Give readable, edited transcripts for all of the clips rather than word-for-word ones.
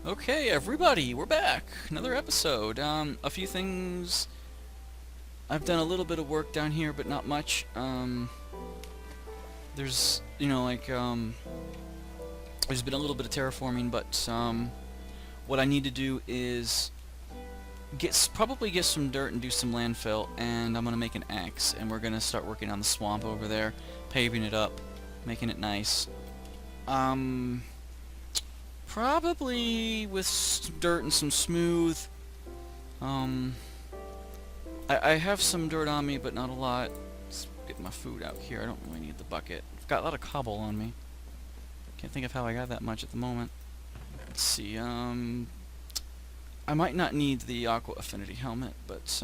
Okay, everybody, we're back. Another episode. A few things. I've done a little bit of work down here, but not much. There's, there's been a little bit of terraforming, but what I need to do is probably get some dirt and do some landfill, and I'm gonna make an axe, and we're gonna start working on the swamp over there, paving it up, making it nice. Um, Probably with dirt and some smooth. Um, I have some dirt on me, but not a lot. Let's get my food out here. I don't really need the bucket. I've got a lot of cobble on me. Can't think of how I got that much at the moment. Let's see, I might not need the Aqua Affinity helmet, but,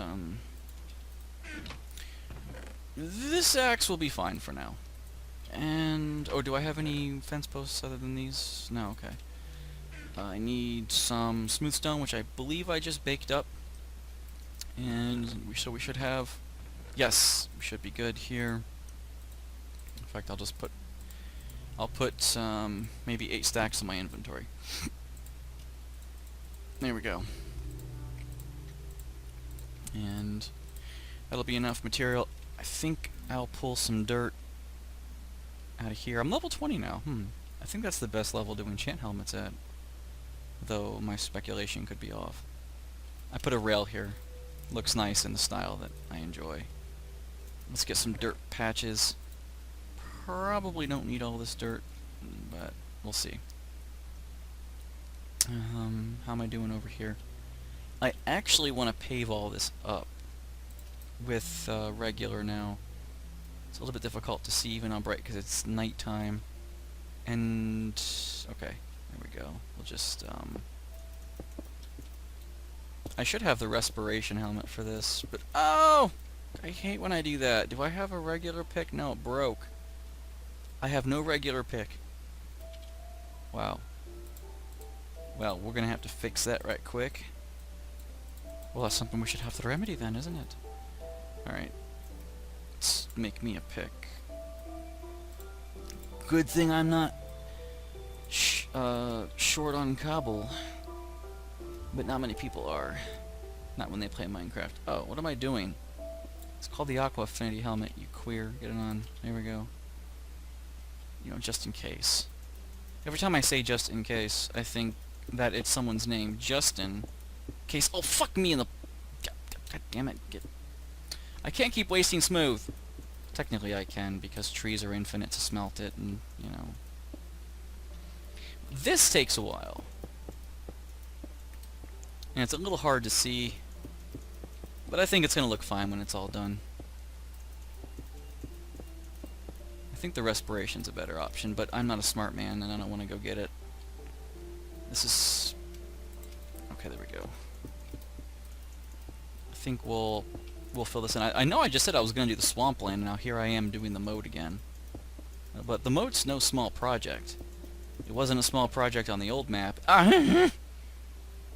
this axe will be fine for now. And, oh, do I have any fence posts other than these? No, okay. I need some smooth stone, which I believe I just baked up. And so we should have... Yes, we should be good here. In fact, I'll put maybe 8 stacks in my inventory. There we go. And that'll be enough material. I think I'll pull some dirt out of here. I'm level 20 now. I think that's the best level to enchant helmets at. Though my speculation could be off. I put a rail here. Looks nice in the style that I enjoy. Let's get some dirt patches. Probably don't need all this dirt, but we'll see. How am I doing over here? I actually want to pave all this up with regular now. It's a little bit difficult to see even on bright because it's nighttime. And okay, there we go. We'll just I should have the respiration helmet for this, but oh! I hate when I do that. Do I have a regular pick? No, it broke. I have no regular pick. Wow. Well, we're gonna have to fix that right quick. Well, that's something we should have to remedy then, isn't it? Alright. Let's make me a pick. Good thing I'm not short on cobble. But not many people are. Not when they play Minecraft. Oh, what am I doing? It's called the Aqua Affinity helmet, you queer. Get it on. There we go. You know, just in case. Every time I say just in case, I think that it's someone's name. Justin. Case. Oh, fuck me in the... God damn it. I can't keep wasting smooth. Technically I can, because trees are infinite to smelt it, and, you know. This takes a while. And it's a little hard to see, but I think it's going to look fine when it's all done. I think the respiration's a better option, but I'm not a smart man and I don't want to go get it. This is... Okay, there we go. I think we'll fill this in. I know I just said I was going to do the swampland, and now here I am doing the moat again. But the moat's no small project. It wasn't a small project on the old map.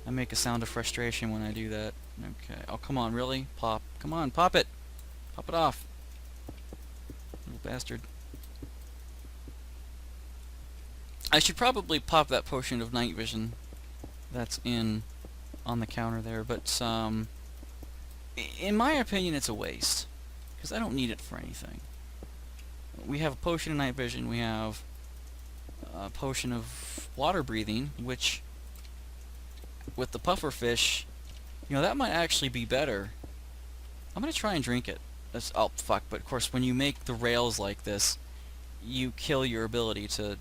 I make a sound of frustration when I do that. Okay. Oh, come on, really? Pop. Come on, pop it! Pop it off. Little bastard. I should probably pop that potion of night vision that's on the counter there, but in my opinion it's a waste, because I don't need it for anything. We have a potion of night vision, we have a potion of water breathing, which with the puffer fish, you know, that might actually be better. I'm gonna try and drink it. Oh fuck, but of course when you make the rails like this, you kill your ability to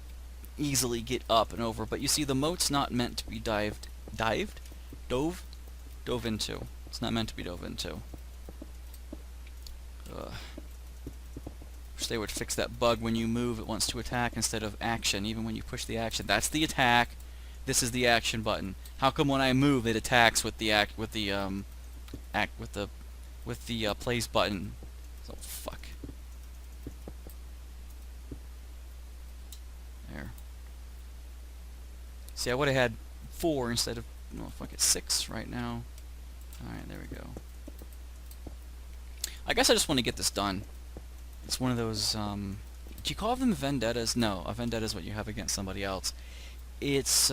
easily get up and over. But you see, the moat's not meant to be dove into. It's not meant to be dove into. Wish they would fix that bug when you move, it wants to attack instead of action, even when you push the action. That's the attack. This is the action button. How come when I move it attacks with the plays button? So fuck. There. See, I would have had 4 instead of, well, fuck it, 6 right now. Alright, there we go. I guess I just want to get this done. It's one of those, do you call them vendettas? No, a vendetta is what you have against somebody else. It's,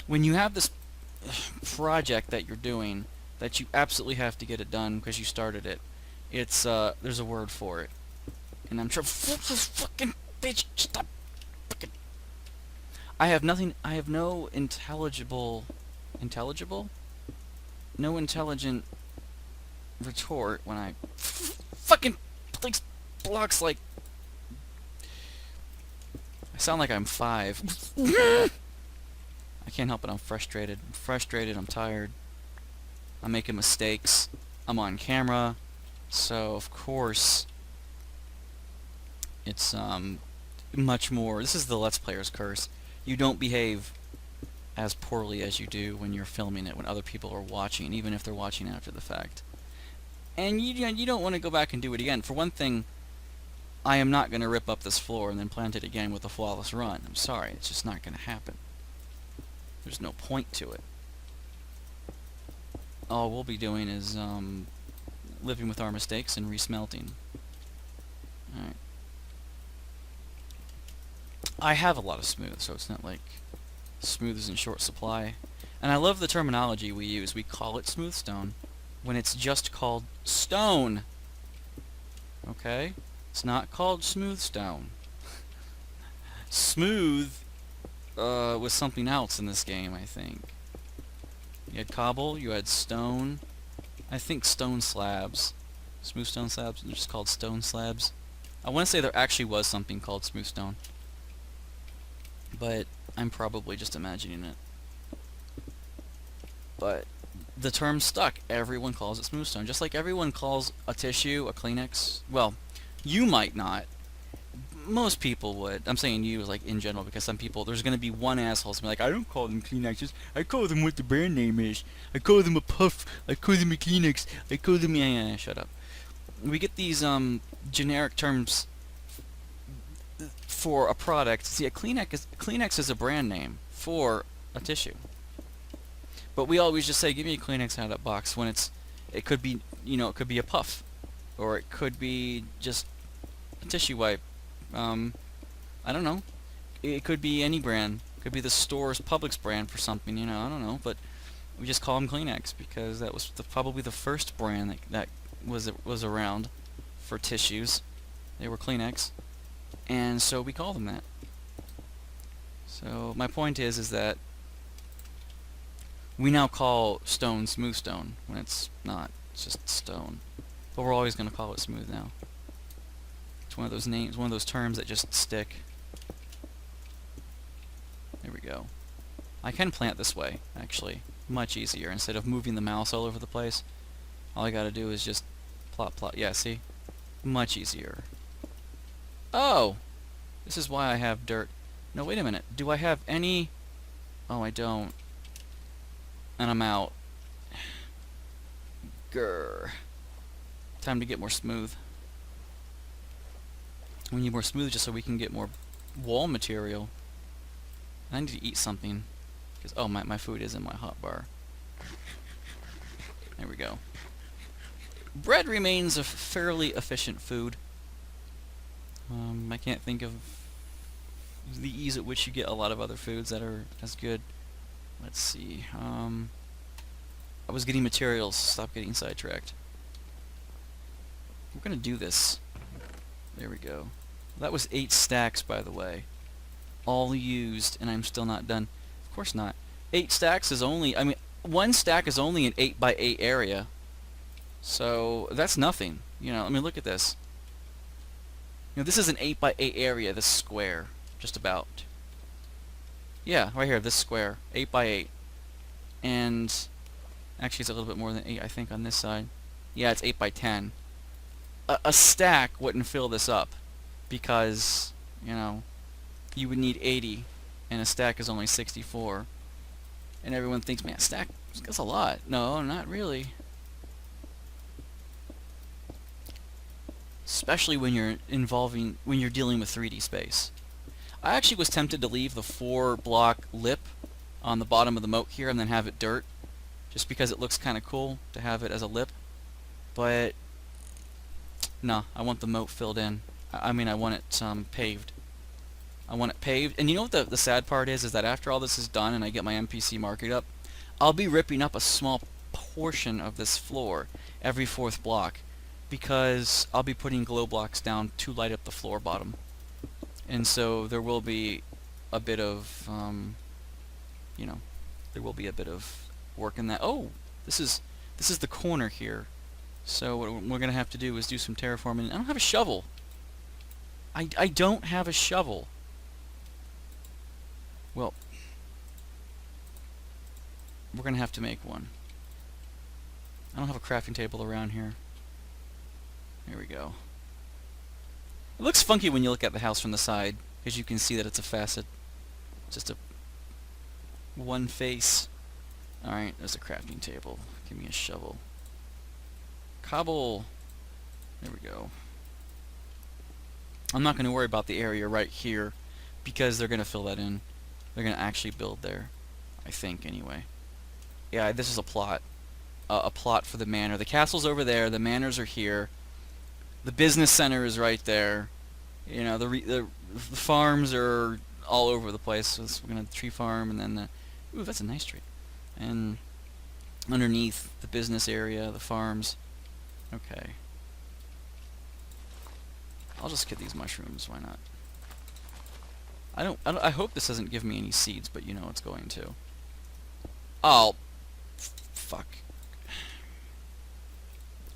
when you have this project that you're doing that you absolutely have to get it done because you started it, it's there's a word for it, and I'm trying. Fucking bitch, stop. Fucking. I have nothing. I have no no intelligent retort when I fucking place blocks like. I sound like I'm 5. I can't help it. I'm frustrated. I'm tired. I'm making mistakes. I'm on camera. So, of course, it's much more. This is the Let's Player's curse. You don't behave as poorly as you do when you're filming it, when other people are watching, even if they're watching after the fact. And you don't want to go back and do it again. For one thing, I am not going to rip up this floor and then plant it again with a flawless run. I'm sorry, it's just not going to happen. There's no point to it. All we'll be doing is living with our mistakes and resmelting. Alright. I have a lot of smooth, so it's not like smooth is in short supply. And I love the terminology we use. We call it smooth stone when it's just called stone. Okay? It's not called smooth stone. Smooth was something else in this game, I think. You had cobble, you had stone. I think stone slabs. Smooth stone slabs, they're just called stone slabs. I want to say there actually was something called smooth stone. But I'm probably just imagining it. But the term stuck. Everyone calls it smooth stone. Just like everyone calls a tissue a Kleenex. Well, you might not. Most people would. I'm saying you like in general because some people, there's going to be one asshole who's like, I don't call them Kleenexes. I call them what the brand name is. I call them a puff. I call them a Kleenex. I call them... Yeah, shut up. We get these generic terms for a product. See, a Kleenex is a brand name for a tissue. But we always just say, give me a Kleenex out of that box when it could be, it could be a puff. Or it could be just a tissue wipe. I don't know. It could be any brand. It could be the store's Publix brand for something, I don't know. But we just call them Kleenex because that was probably the first brand that was around for tissues. They were Kleenex. And so we call them that. So my point is that we now call stone smooth stone when it's not. It's just stone. But we're always going to call it smooth now. It's one of those names, one of those terms that just stick. There we go. I can plant this way, actually. Much easier. Instead of moving the mouse all over the place, all I gotta do is just plop, plop. Yeah, see? Much easier. Oh! This is why I have dirt. No, wait a minute. Do I have any... Oh, I don't. And I'm out. Grr. Time to get more smooth. We need more smooth just so we can get more wall material. I need to eat something. Because, oh, my food is in my hotbar. There we go. Bread remains a fairly efficient food. I can't think of the ease at which you get a lot of other foods that are as good. Let's see. I was getting materials. Stop getting sidetracked. We're going to do this. There we go. That was 8 stacks, by the way. All used, and I'm still not done. Of course not. 8 stacks is only... I mean, 1 stack is only an 8 by 8 area. So, that's nothing. I mean, look at this. This is an 8 by 8 area, this square. Just about. Yeah, right here, this square. 8 by 8. And... Actually, it's a little bit more than 8, I think, on this side. Yeah, it's 8 by 10. A stack wouldn't fill this up. Because, you would need 80. And a stack is only 64. And everyone thinks, man, a stack, that's a lot. No, not really. Especially when you're dealing with 3D space. I actually was tempted to leave the 4-block lip on the bottom of the moat here and then have it dirt. Just because it looks kind of cool to have it as a lip. But, no, I want the moat filled in. I mean, I want it paved. I want it paved. And you know what the sad part is that after all this is done and I get my NPC market up, I'll be ripping up a small portion of this floor every 4th block because I'll be putting glow blocks down to light up the floor bottom. And so there will be a bit of, you know, there will be a bit of work in that. Oh, this is the corner here. So what we're going to have to do is do some terraforming. I don't have a shovel. I don't have a shovel. Well, we're going to have to make one. I don't have a crafting table around here. There we go. It looks funky when you look at the house from the side, because you can see that it's a facet. Just a one face. Alright, there's a crafting table. Give me a shovel. Cobble. There we go. I'm not going to worry about the area right here, because they're going to fill that in. They're going to actually build there. I think, anyway. Yeah, this is a plot. A plot for the manor. The castle's over there. The manors are here. The business center is right there. You know, the farms are all over the place. So we're gonna have the tree farm, and then the, ooh, that's a nice tree. And underneath the business area, the farms. Okay. I'll just get these mushrooms. Why not? I hope this doesn't give me any seeds, but you know it's going to. Oh, fuck.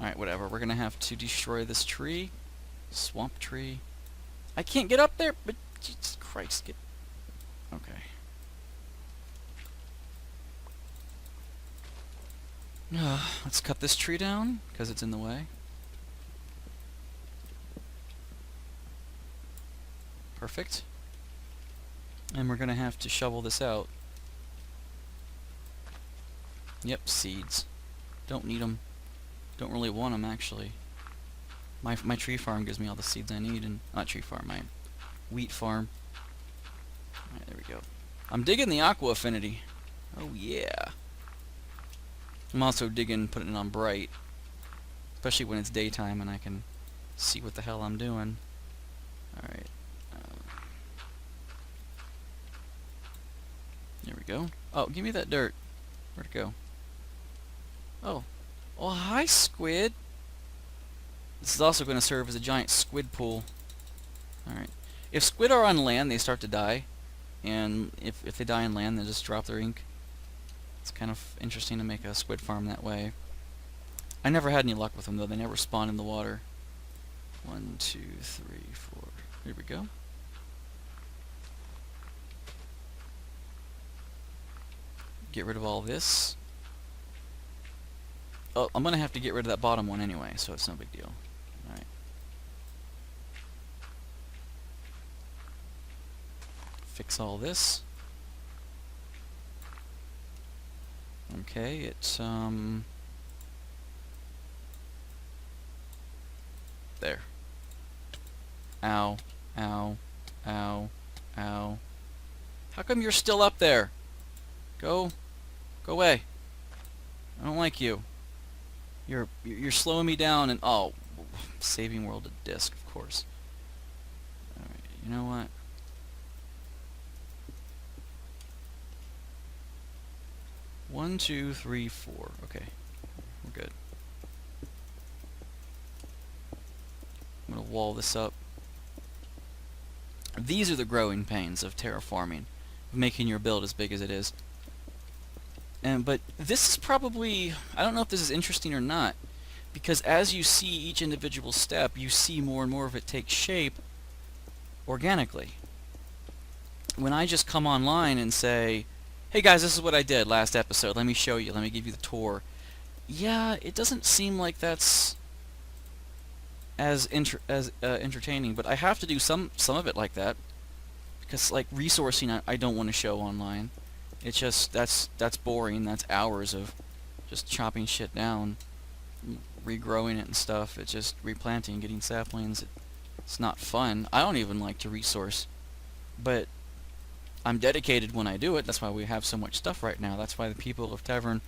Alright, whatever. We're gonna have to destroy this tree. Swamp tree. I can't get up there, but Jesus Christ, get... Okay. Let's cut this tree down, because it's in the way. Perfect. And we're gonna have to shovel this out. Yep, seeds. Don't need them. Don't really want them, actually. My tree farm gives me all the seeds I need, and not tree farm, my wheat farm. Alright, there we go. I'm digging the aqua affinity. Oh yeah. I'm also digging putting it on bright, especially when it's daytime and I can see what the hell I'm doing. Alright. There we go. Oh, give me that dirt. Where'd it go? Oh. Oh, hi, squid. This is also going to serve as a giant squid pool. Alright. If squid are on land, they start to die. And if they die on land, they just drop their ink. It's kind of interesting to make a squid farm that way. I never had any luck with them, though. They never spawn in the water. 1, 2, 3, 4. Here we go. Get rid of all this. Oh, I'm going to have to get rid of that bottom one anyway, so it's no big deal. Alright. Fix all this. Okay, it's, there. Ow, ow, ow, ow. How come you're still up there? Go away. I don't like you. You're slowing me down, and oh, saving world of disc, of course. Alright, you know what? One, two, three, four. Okay, we're good. I'm gonna wall this up. These are the growing pains of terraforming, of making your build as big as it is. But this is probably, I don't know if this is interesting or not, because as you see each individual step, you see more and more of it take shape organically. When I just come online and say, hey guys, this is what I did last episode, let me show you, let me give you the tour. Yeah, it doesn't seem like that's as entertaining, but I have to do some of it like that, because like resourcing I don't want to show online. It's just, that's boring. That's hours of just chopping shit down, regrowing it and stuff. It's just replanting, getting saplings. It's not fun. I don't even like to resource, but I'm dedicated when I do it. That's why we have so much stuff right now. That's why the people of Tavern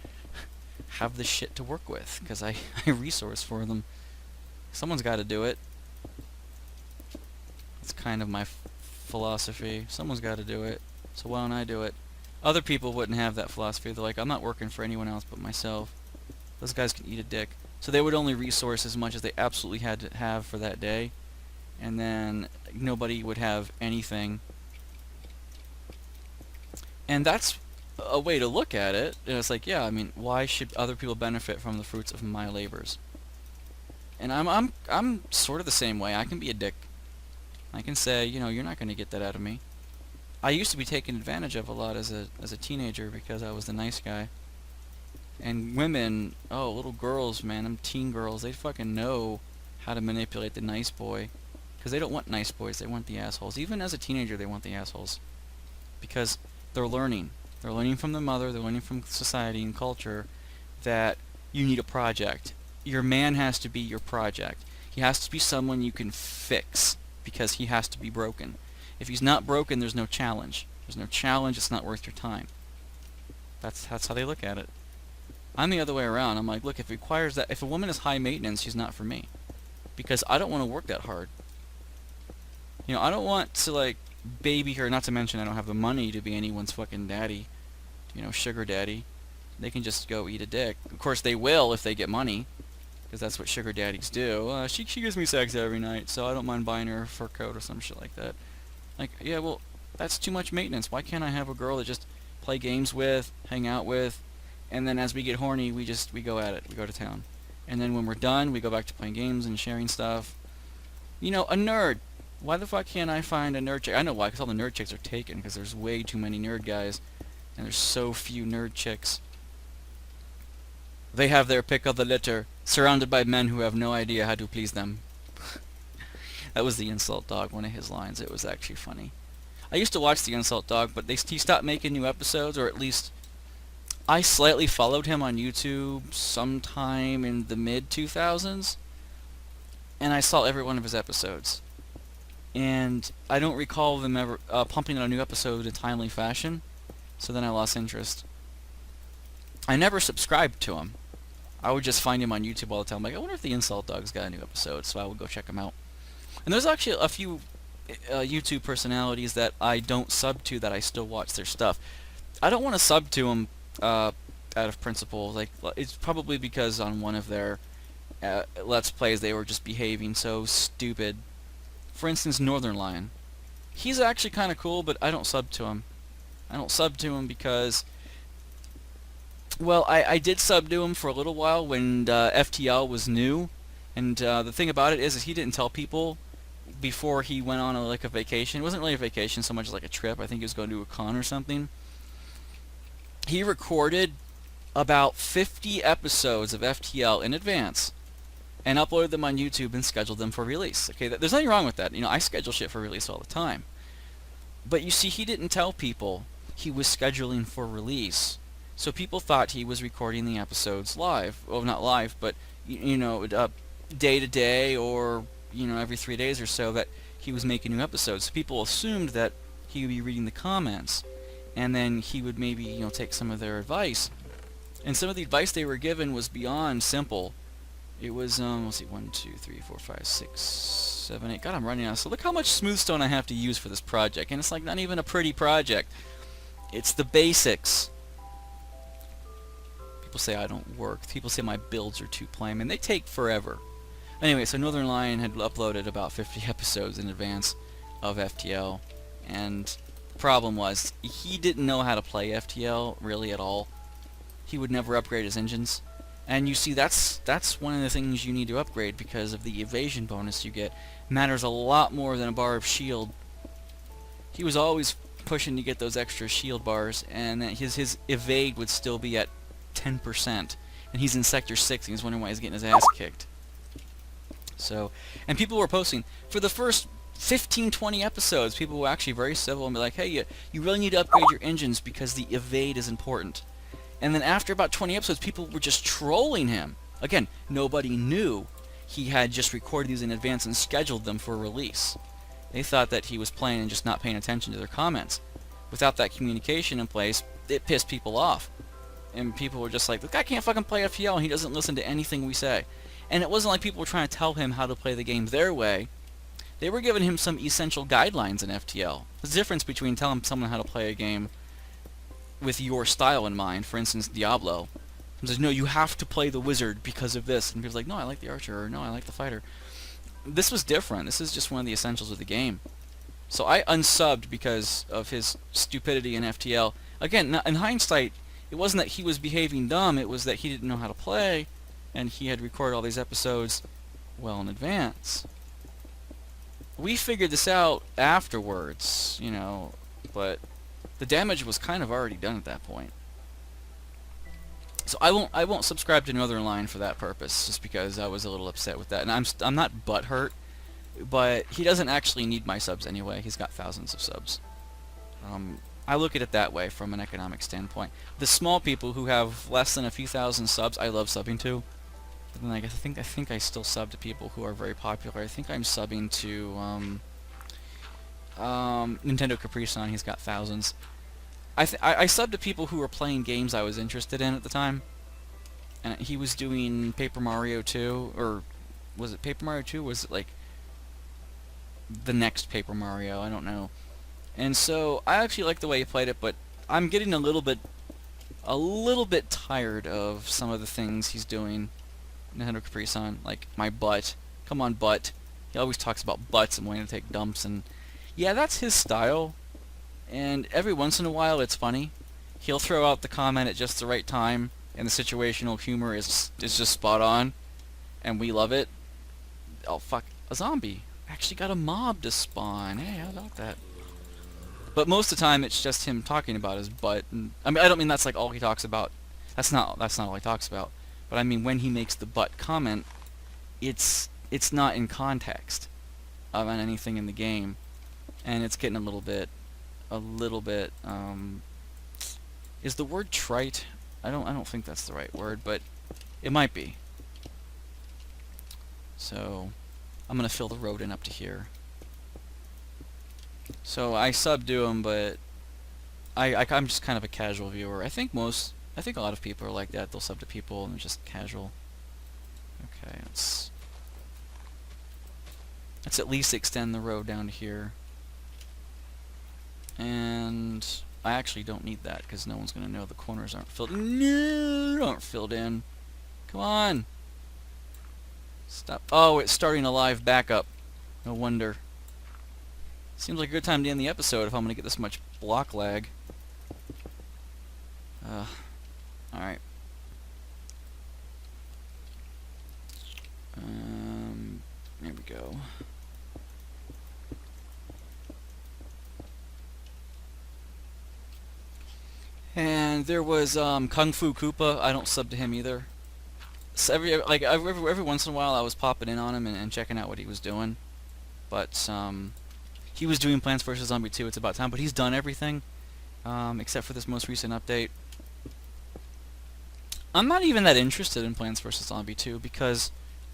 have the shit to work with, because I resource for them. Someone's got to do it. It's kind of my philosophy. Someone's got to do it, so why don't I do it? Other people wouldn't have that philosophy. They're like, I'm not working for anyone else but myself. Those guys can eat a dick. So they would only resource as much as they absolutely had to have for that day, and then nobody would have anything. And that's a way to look at it. And it's like, yeah, I mean, why should other people benefit from the fruits of my labors? And I'm sort of the same way. I can be a dick. I can say, you know, you're not going to get that out of me. I used to be taken advantage of a lot as a teenager because I was the nice guy. And women, oh, little girls, man, them teen girls, they fucking know how to manipulate the nice boy. Because they don't want nice boys, they want the assholes. Even as a teenager, they want the assholes. Because they're learning. They're learning from their mother, they're learning from society and culture that you need a project. Your man has to be your project. He has to be someone you can fix because he has to be broken. If he's not broken, there's no challenge. There's no challenge, it's not worth your time. That's how they look at it. I'm the other way around. I'm like, look, if it requires that, if a woman is high maintenance, she's not for me. Because I don't want to work that hard. You know, I don't want to, like, baby her, not to mention I don't have the money to be anyone's fucking daddy. You know, sugar daddy. They can just go eat a dick. Of course, they will if they get money. Because that's what sugar daddies do. She gives me sex every night, so I don't mind buying her a fur coat or some shit like that. Like, yeah, well, that's too much maintenance. Why can't I have a girl that just play games with, hang out with, and then as we get horny, we go at it. We go to town. And then when we're done, we go back to playing games and sharing stuff. You know, a nerd. Why the fuck can't I find a nerd chick? I know why, because all the nerd chicks are taken, because there's way too many nerd guys, and there's so few nerd chicks. They have their pick of the litter, surrounded by men who have no idea how to please them. That was the Insult Dog, one of his lines. It was actually funny. I used to watch the Insult Dog, but he stopped making new episodes, or at least I slightly followed him on YouTube sometime in the mid-2000s, and I saw every one of his episodes. And I don't recall them ever pumping out a new episode in a timely fashion, so then I lost interest. I never subscribed to him. I would just find him on YouTube all the time. Like, I wonder if the Insult Dog's got a new episode, so I would go check him out. And there's actually a few YouTube personalities that I don't sub to that I still watch their stuff. I don't want to sub to them out of principle. Like, it's probably because on one of their Let's Plays they were just behaving so stupid. For instance, Northern Lion. He's actually kind of cool, but I don't sub to him. I don't sub to him because, well, I did sub to him for a little while when FTL was new, and the thing about it is he didn't tell people before he went on a vacation. It wasn't really a vacation so much as like a trip. I think he was going to a con or something. He recorded about 50 episodes of FTL in advance and uploaded them on YouTube and scheduled them for release. Okay, there's nothing wrong with that. You know, I schedule shit for release all the time. But you see, he didn't tell people he was scheduling for release. So people thought he was recording the episodes live. Well, not live, but, you know, day to day or, you know, every 3 days or so that he was making new episodes. So people assumed that he would be reading the comments, and then he would maybe, you know, take some of their advice. And some of the advice they were given was beyond simple. It was, let's see, 1, 2, 3, 4, 5, 6, 7, 8. God, I'm running out. So look how much smoothstone I have to use for this project. And it's like not even a pretty project. It's the basics. People say I don't work. People say my builds are too plain, and they take forever. Anyway, so Northern Lion had uploaded about 50 episodes in advance of FTL. And the problem was, he didn't know how to play FTL really at all. He would never upgrade his engines. And you see, that's one of the things you need to upgrade because of the evasion bonus you get. Matters a lot more than a bar of shield. He was always pushing to get those extra shield bars, and his evade would still be at 10%. And he's in Sector 6, and he's wondering why he's getting his ass kicked. So, and people were posting, for the first 15, 20 episodes, people were actually very civil and be like, hey, you really need to upgrade your engines because the evade is important. And then after about 20 episodes, people were just trolling him. Again, nobody knew he had just recorded these in advance and scheduled them for release. They thought that he was playing and just not paying attention to their comments. Without that communication in place, it pissed people off. And people were just like, the guy can't fucking play FTL and he doesn't listen to anything we say. And it wasn't like people were trying to tell him how to play the game their way. They were giving him some essential guidelines in FTL. There's a difference between telling someone how to play a game with your style in mind. For instance, Diablo. He says, no, you have to play the wizard because of this. And people's like, no, I like the archer, or no, I like the fighter. This was different. This is just one of the essentials of the game. So I unsubbed because of his stupidity in FTL. Again, in hindsight, it wasn't that he was behaving dumb, it was that he didn't know how to play, and he had recorded all these episodes well in advance. We figured this out afterwards, you know, but the damage was kind of already done at that point. So I won't subscribe to Northern Line for that purpose, just because I was a little upset with that. And I'm not butthurt, but he doesn't actually need my subs anyway. He's got thousands of subs. I look at it that way from an economic standpoint. The small people who have less than a few thousand subs, I love subbing to. But then I think I still sub to people who are very popular. I think I'm subbing to Nintendo Capri-Sun. He's got thousands. I subbed to people who were playing games I was interested in at the time. And he was doing Paper Mario 2, or was it Paper Mario 2? Was it like the next Paper Mario? I don't know. And so I actually like the way he played it, but I'm getting a little bit tired of some of the things he's doing. Nintendo Capri-Sun, like my butt. Come on, butt. He always talks about butts and wanting to take dumps, and yeah, that's his style. And every once in a while, it's funny. He'll throw out the comment at just the right time, and the situational humor is just spot on, and we love it. Oh fuck, a zombie actually got a mob to spawn. Hey, how about that? But most of the time, it's just him talking about his butt. And I mean, I don't mean that's like all he talks about. That's not all he talks about. But I mean, when he makes the butt comment, it's not in context of anything in the game, and it's getting a little bit. Is the word trite? I don't think that's the right word, but it might be. So I'm gonna fill the road in up to here. So I sub to him, but I'm just kind of a casual viewer. I think a lot of people are like that. They'll sub to people and they're just casual. Okay, let's at least extend the road down to here. And I actually don't need that because no one's gonna know the corners aren't filled. No, aren't filled in. Come on. Stop. Oh, it's starting a live backup. No wonder. Seems like a good time to end the episode if I'm gonna get this much block lag. Alright. There we go. And there was Kung Fu Koopa. I don't sub to him either. So every once in a while I was popping in on him and checking out what he was doing. But he was doing Plants vs. Zombie 2. It's about time. But he's done everything except for this most recent update. I'm not even that interested in Plants vs. Zombie 2 because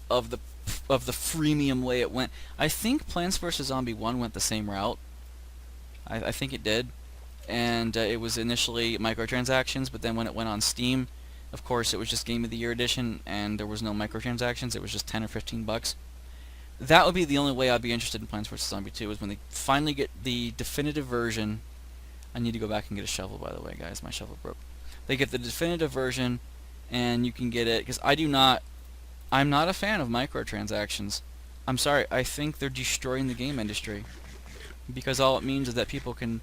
of the freemium way it went. I think Plants vs. Zombie 1 went the same route. I think it did. And it was initially microtransactions, but then when it went on Steam, of course, it was just Game of the Year edition, and there was no microtransactions. It was just 10 or 15 bucks. That would be the only way I'd be interested in Plants vs. Zombie 2, is when they finally get the definitive version. I need to go back and get a shovel, by the way, guys. My shovel broke. They get the definitive version, and you can get it, because I'm not a fan of microtransactions. I'm sorry, I think they're destroying the game industry. Because all it means is that people can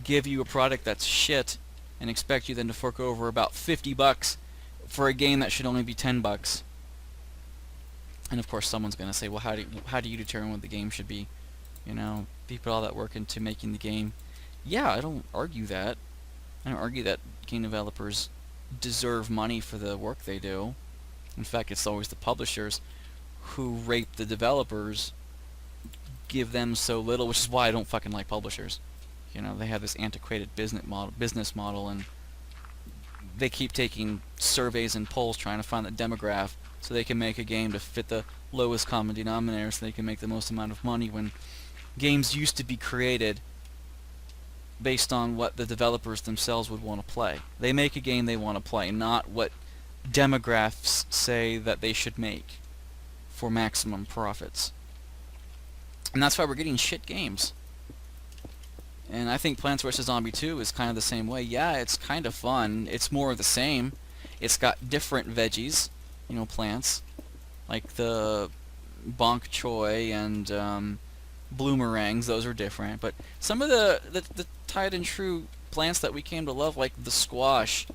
give you a product that's shit and expect you then to fork over about 50 bucks for a game that should only be 10 bucks. And of course someone's going to say, well, how do you determine what the game should be? You know, you put all that work into making the game. Yeah, I don't argue that. I don't argue that game developers deserve money for the work they do. In fact, it's always the publishers who rape the developers, give them so little, which is why I don't fucking like publishers. You know, they have this antiquated business model, and they keep taking surveys and polls trying to find the demographic so they can make a game to fit the lowest common denominator so they can make the most amount of money, when games used to be created based on what the developers themselves would want to play. They make a game they want to play, not what demographics say that they should make for maximum profits. And that's why we're getting shit games. And I think Plants vs. Zombie 2 is kind of the same way. Yeah, it's kind of fun. It's more of the same. It's got different veggies, you know, plants, like the bok choy and bloomerangs. Those are different. But some of the tried and true plants that we came to love, like the squash,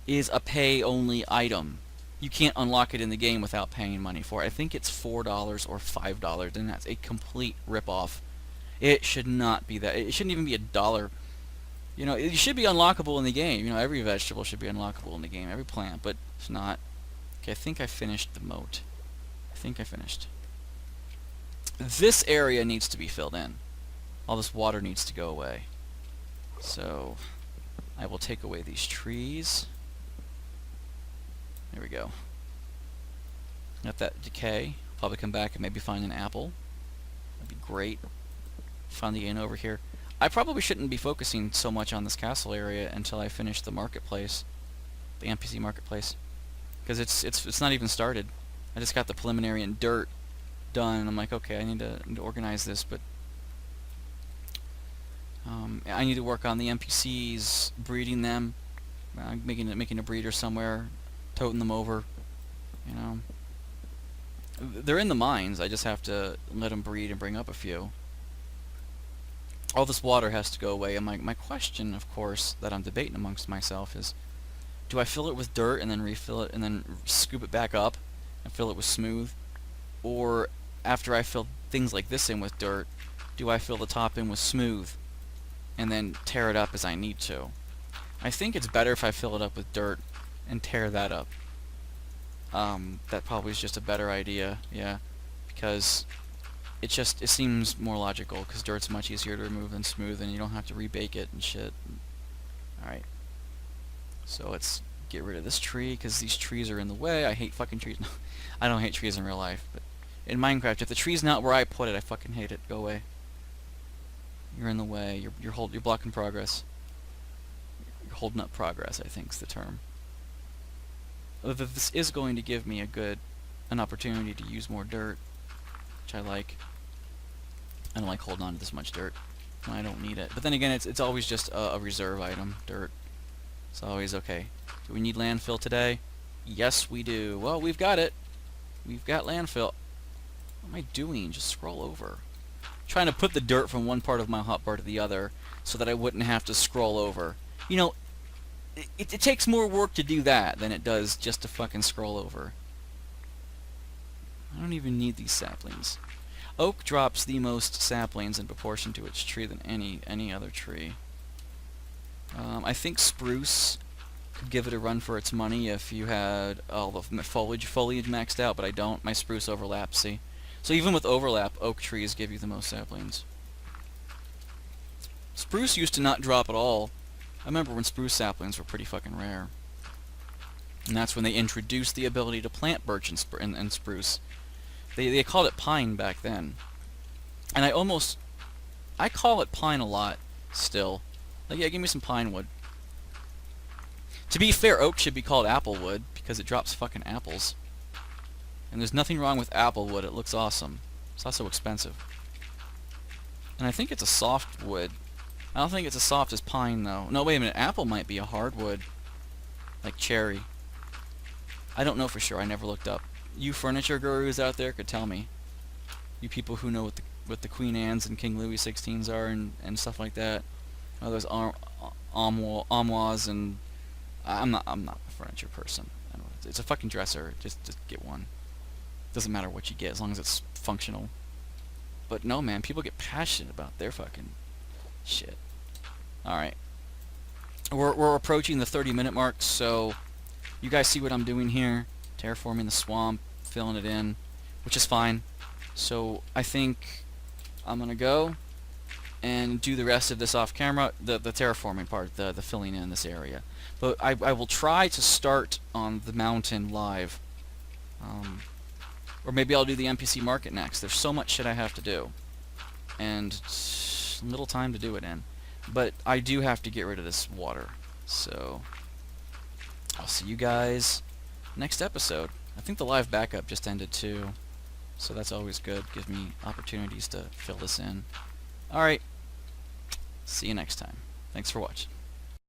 is a pay-only item. You can't unlock it in the game without paying money for it. I think it's $4 or $5, and that's a complete rip-off. It should not be that. It shouldn't even be $1. You know, it should be unlockable in the game. You know, every vegetable should be unlockable in the game, every plant, but it's not. Okay, I think I finished the moat. I think I finished. This area needs to be filled in. All this water needs to go away. So, I will take away these trees. There we go. Let that decay. Probably come back and maybe find an apple. That'd be great. Find the inn over here. I probably shouldn't be focusing so much on this castle area until I finish the marketplace, the NPC marketplace, because it's not even started. I just got the preliminary and dirt done, and I'm like, okay, I need to organize this, but I need to work on the NPCs, breeding them, making a breeder somewhere, toting them over. You know, they're in the mines. I just have to let them breed and bring up a few. All this water has to go away, and my question, of course, that I'm debating amongst myself is, do I fill it with dirt and then refill it and then scoop it back up and fill it with smooth? Or after I fill things like this in with dirt, do I fill the top in with smooth and then tear it up as I need to? I think it's better if I fill it up with dirt and tear that up. That probably is just a better idea, yeah, because it seems more logical, because dirt's much easier to remove than smooth, and you don't have to rebake it and shit. Alright. So let's get rid of this tree, because these trees are in the way. I hate fucking trees. I don't hate trees in real life, but in Minecraft, if the tree's not where I put it, I fucking hate it. Go away. You're in the way. You're blocking progress. You're holding up progress, I think's the term. This is going to give me an opportunity to use more dirt, which I like. I don't like holding on to this much dirt when I don't need it. But then again, it's always just a reserve item, dirt. It's always okay. Do we need landfill today? Yes, we do. Well, we've got it. We've got landfill. What am I doing? Just scroll over. Trying to put the dirt from one part of my hotbar to the other so that I wouldn't have to scroll over. You know, it takes more work to do that than it does just to fucking scroll over. I don't even need these saplings. Oak drops the most saplings in proportion to its tree than any other tree. I think spruce could give it a run for its money if you had all the foliage maxed out, but I don't. My spruce overlaps, see? So even with overlap, oak trees give you the most saplings. Spruce used to not drop at all. I remember when spruce saplings were pretty fucking rare. And that's when they introduced the ability to plant birch and spruce. They called it pine back then. And I call it pine a lot still. Like, yeah, give me some pine wood. To be fair, oak should be called apple wood because it drops fucking apples. And there's nothing wrong with apple wood. It looks awesome. It's also expensive. And I think it's a soft wood. I don't think it's as soft as pine, though. No, wait a minute. Apple might be a hardwood. Like cherry. I don't know for sure. I never looked up. You furniture gurus out there could tell me. You people who know what the Queen Anne's and King Louis XVI's are and stuff like that. Oh, those armoires and I'm not a furniture person. It's a fucking dresser. Just get one. Doesn't matter what you get as long as it's functional. But no, man, people get passionate about their fucking shit. All right, we're approaching the 30-minute mark, so you guys see what I'm doing here. Terraforming the swamp, filling it in, which is fine. So I think I'm gonna go and do the rest of this off camera, the terraforming part, the filling in this area. But I will try to start on the mountain live. Or maybe I'll do the NPC market next. There's so much shit I have to do. And little time to do it in. But I do have to get rid of this water. So I'll see you guys next episode. I think the live backup just ended too. so that's always good. Gives me opportunities to fill this in. Alright, see you next time. Thanks for watching.